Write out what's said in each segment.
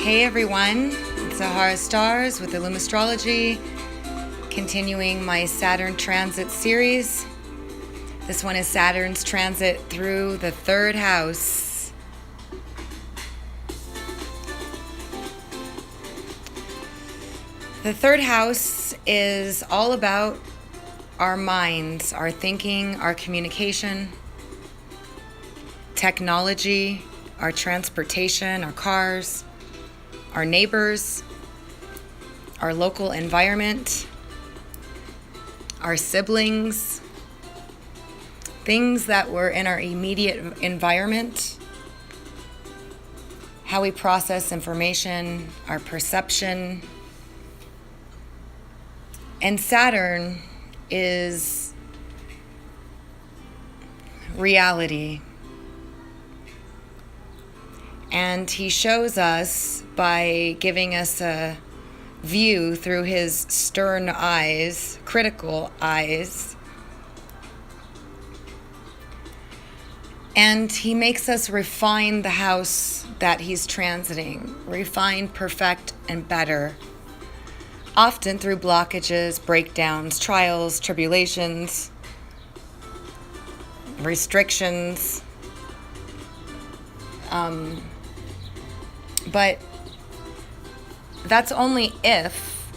Hey everyone, it's Sahara Stars with Illumistrology, continuing my Saturn Transit series. This one is Saturn's transit through the third house. The third house is all about our minds, our thinking, our communication, technology, our transportation, our cars, our neighbors, our local environment, our siblings, things that were in our immediate environment, how we process information, our perception. And Saturn is reality. And he shows us by giving us a view through his stern eyes, critical eyes. And he makes us refine the house that he's transiting, refine, perfect, and better. Often through blockages, breakdowns, trials, tribulations, restrictions. But that's only if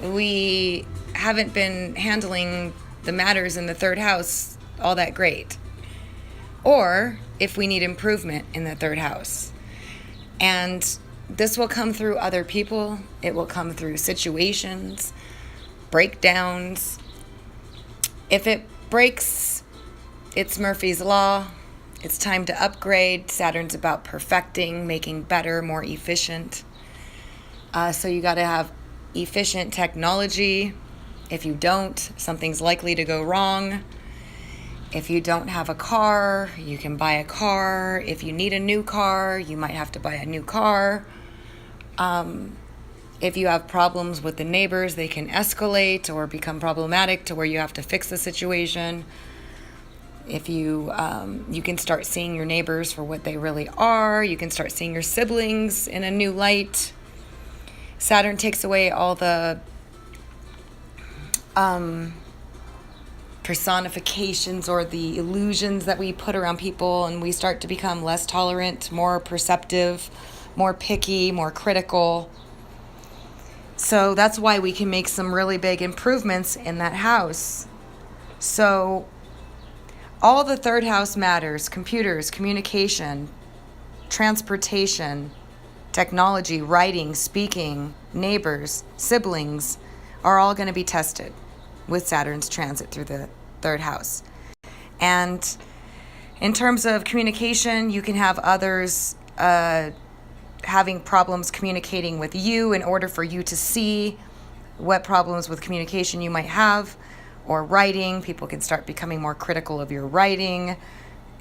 we haven't been handling the matters in the third house all that great. Or if we need improvement in the third house. And this will come through other people. It will come through situations, breakdowns. If it breaks, it's Murphy's Law. It's time to upgrade. Saturn's about perfecting, making better, more efficient. So you got to have efficient technology. If you don't, something's likely to go wrong. If you don't have a car, you can buy a car. If you need a new car, you might have to buy a new car. If you have problems with the neighbors, they can escalate or become problematic to where you have to fix the situation. If you can start seeing your neighbors for what they really are. You can start seeing your siblings in a new light. Saturn takes away all the personifications or the illusions that we put around people, and we start to become less tolerant, more perceptive, more picky, more critical. So that's why we can make some really big improvements in that house. So all the third house matters: computers, communication, transportation, technology, writing, speaking, neighbors, siblings are all going to be tested with Saturn's transit through the third house. And in terms of communication, you can have others having problems communicating with you in order for you to see what problems with communication you might have. Or writing, people can start becoming more critical of your writing,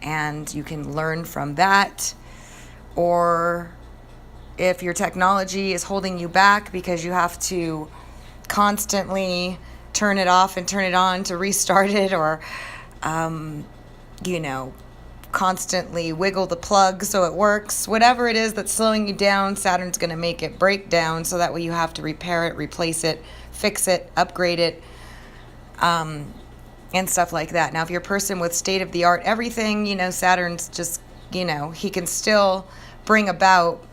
and you can learn from that. Or if your technology is holding you back because you have to constantly turn it off and turn it on to restart it, or constantly wiggle the plug so it works, whatever it is that's slowing you down, Saturn's going to make it break down, so that way you have to repair it, replace it, fix it, upgrade it, and stuff like that. Now, if you're a person with state-of-the-art everything, Saturn's just, he can still bring about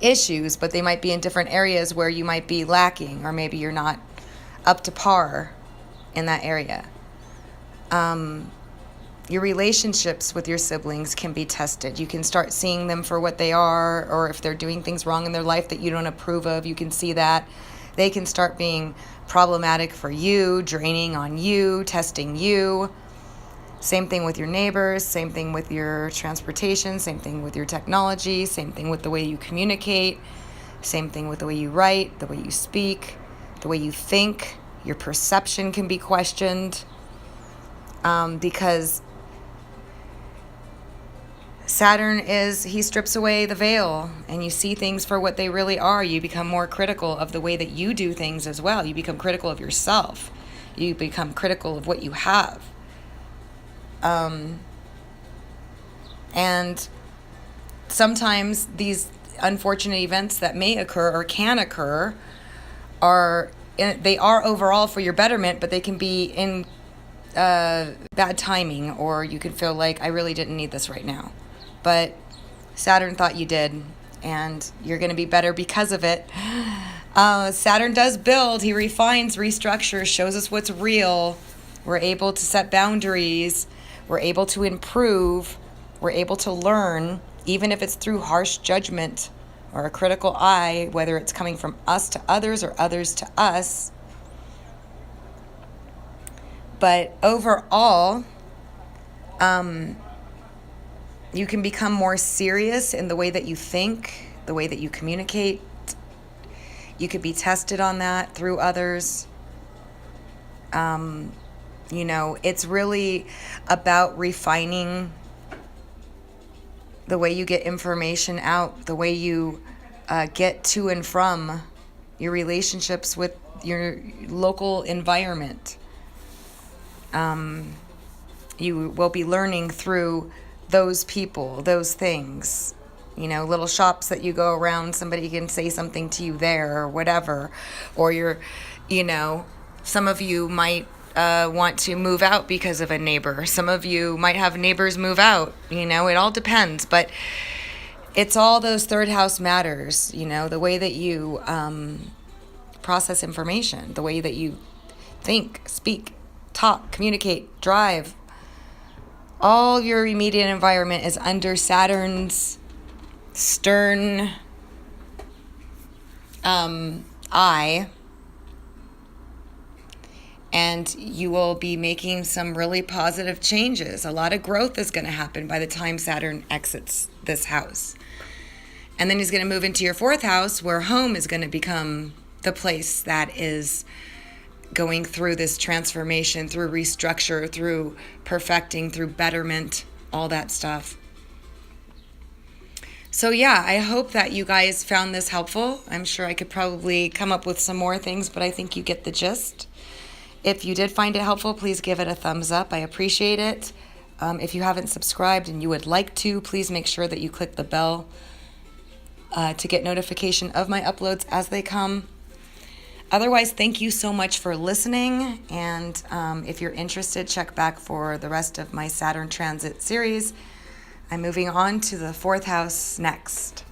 issues, but they might be in different areas where you might be lacking, or maybe you're not up to par in that area. Your relationships with your siblings can be tested. You can start seeing them for what they are, or if they're doing things wrong in their life that you don't approve of, you can see that. They can start being problematic for you, draining on you, testing you. Same thing with your neighbors, same thing with your transportation, same thing with your technology, same thing with the way you communicate, same thing with the way you write, the way you speak, the way you think. Your perception can be questioned because Saturn he strips away the veil, and you see things for what they really are. You become more critical of the way that you do things as well. You become critical of yourself. You become critical of what you have. And sometimes these unfortunate events that may occur or can occur they are overall for your betterment, but they can be in bad timing, or you could feel like, I really didn't need this right now. But Saturn thought you did, and you're going to be better because of it. Saturn does build. He refines, restructures, shows us what's real. We're able to set boundaries. We're able to improve. We're able to learn, even if it's through harsh judgment or a critical eye, whether it's coming from us to others or others to us. But overall, you can become more serious in the way that you think, the way that you communicate. You could be tested on that through others. It's really about refining the way you get information out, the way you get to and from your relationships with your local environment. You will be learning through those people, those things. Little shops that you go around, somebody can say something to you there or whatever. Or some of you might want to move out because of a neighbor. Some of you might have neighbors move out. It all depends. But it's all those third house matters, the way that you process information, the way that you think, speak, talk, communicate, drive. All your immediate environment is under Saturn's stern eye. And you will be making some really positive changes. A lot of growth is going to happen by the time Saturn exits this house. And then he's going to move into your fourth house, where home is going to become the place that is going through this transformation, through restructure, through perfecting, through betterment, all that stuff. So yeah, I hope that you guys found this helpful. I'm sure I could probably come up with some more things, but I think you get the gist. If you did find it helpful, please give it a thumbs up. I appreciate it. If you haven't subscribed and you would like to, please make sure that you click the bell to get notification of my uploads as they come. Otherwise, thank you so much for listening. And if you're interested, check back for the rest of my Saturn Transit series. I'm moving on to the fourth house next.